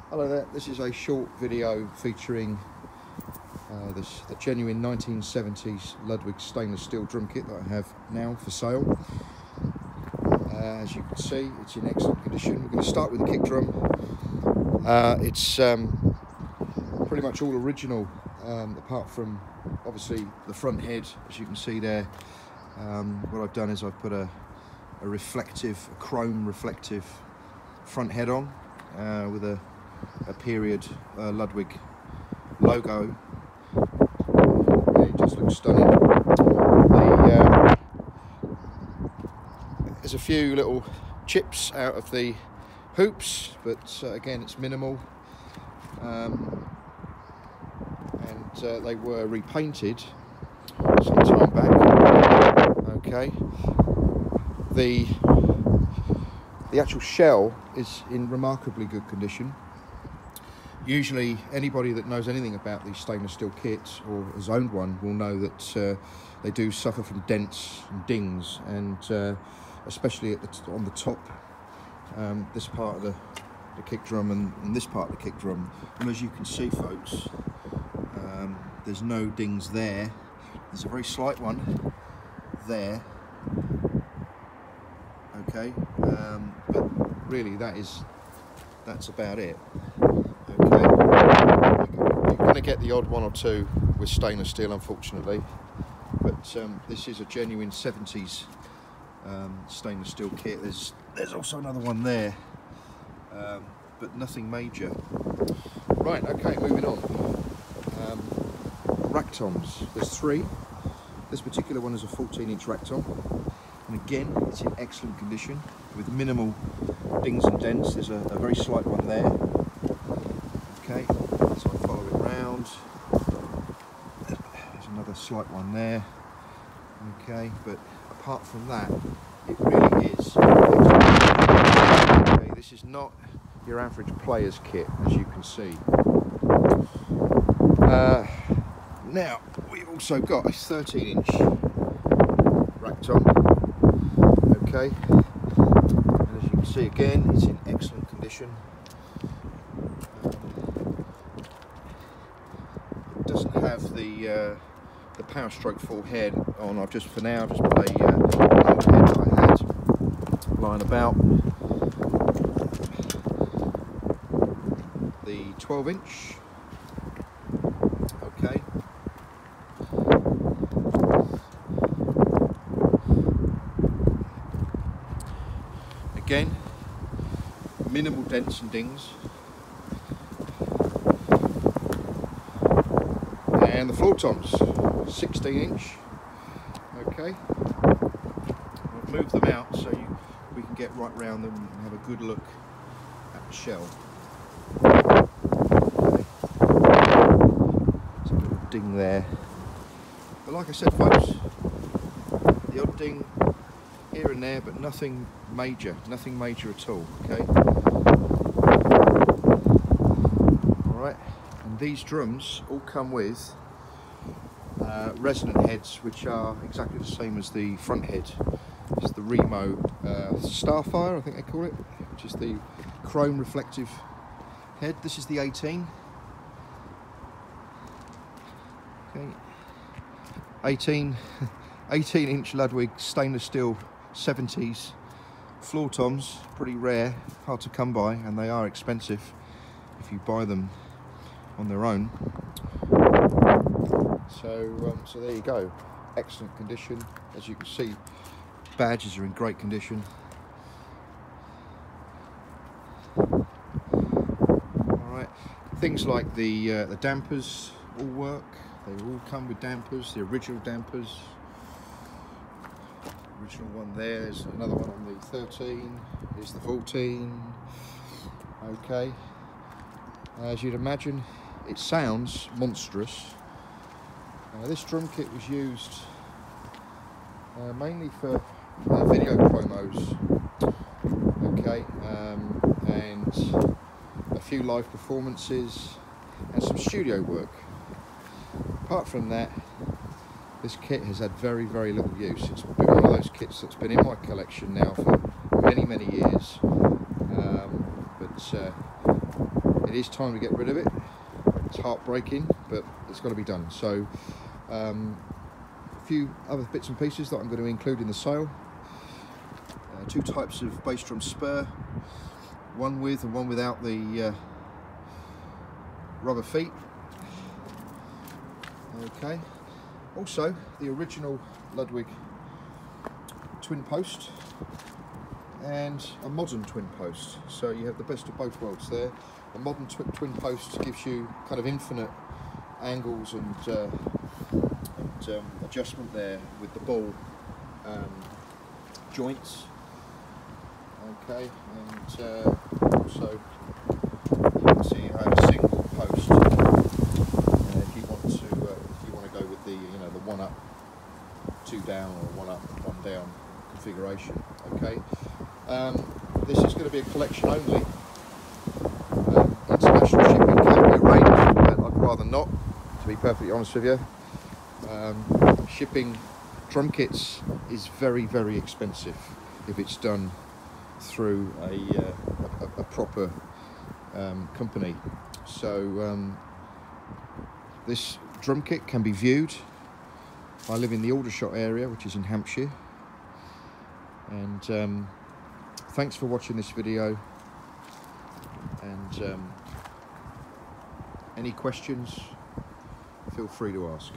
Hello there, this is a short video featuring the genuine 1970s Ludwig stainless steel drum kit that I have now for sale. As you can see, it's in excellent condition. We're going to start with the kick drum. It's pretty much all original, apart from obviously the front head, as you can see there. What I've done is I've put a chrome reflective front head on with a period Ludwig logo. It just looks stunning. There's a few little chips out of the hoops, but again, it's minimal. They were repainted some time back. Okay. The actual shell is in remarkably good condition. Usually anybody that knows anything about these stainless steel kits or has owned one will know that they do suffer from dents and dings, and especially on the top, this part of the kick drum and this part of the kick drum. And as you can see, folks, there's no dings there. There's a very slight one there. Okay, but really that's about it. Okay, you're going to get the odd one or two with stainless steel, unfortunately, but this is a genuine 70s stainless steel kit. There's also another one there, but nothing major. Right, okay, moving on. Rack toms, there's three. This particular one is a 14-inch rack tom, and again, it's in excellent condition with minimal dings and dents. There's a very slight one there. Okay, so I follow it round. There's another slight one there. Okay, but apart from that, it really is. Okay, this is not your average player's kit, as you can see. Now, we've also got a 13-inch rack tom. Okay, and as you can see again, it's in excellent condition. It doesn't have the power stroke full head on. I've just put a old head that I had lying about. The 12-inch. Okay. Again, minimal dents and dings. And the floor toms, 16-inch. Okay. I've moved them out so we can get right round them and have a good look at the shell. Okay. There's a little ding there. But like I said, folks, the odd ding here and there, but nothing major at all. Okay. All right, and these drums all come with resonant heads, which are exactly the same as the front head. It's the Remo Starfire, I think they call it, which is the chrome reflective head. This is the 18. Okay. 18-inch Ludwig stainless steel 70s floor toms, pretty rare, hard to come by, and they are expensive if you buy them on their own. So there you go, excellent condition. As you can see, badges are in great condition. All right, things like the dampers all work. They all come with dampers, the original dampers. Original one there, there's another one on the 13, here's the 14. Okay, as you'd imagine, it sounds monstrous. This drum kit was used mainly for video promos, okay, and a few live performances and some studio work. Apart from that, this kit has had very, very little use. It's been one of those kits that's been in my collection now for many, many years. But it is time to get rid of it. It's heartbreaking, but it's got to be done. So a few other bits and pieces that I'm going to include in the sale. Two types of bass drum spur, one with and one without the rubber feet. Okay, also the original Ludwig twin post and a modern twin post, so you have the best of both worlds there. A modern twin post gives you kind of infinite angles and adjustment there with the ball joints. Okay, and also you can see you have a single post if you want to go with the the 1 up, 2 down, or 1 up, 1 down configuration. Okay, this is going to be a collection only. International shipping can be arranged, but I'd rather not, to be perfectly honest with you. Shipping drum kits is very, very expensive if it's done through a proper company. So this drum kit can be viewed. I live in the Aldershot area, which is in Hampshire, and thanks for watching this video, and any questions, feel free to ask.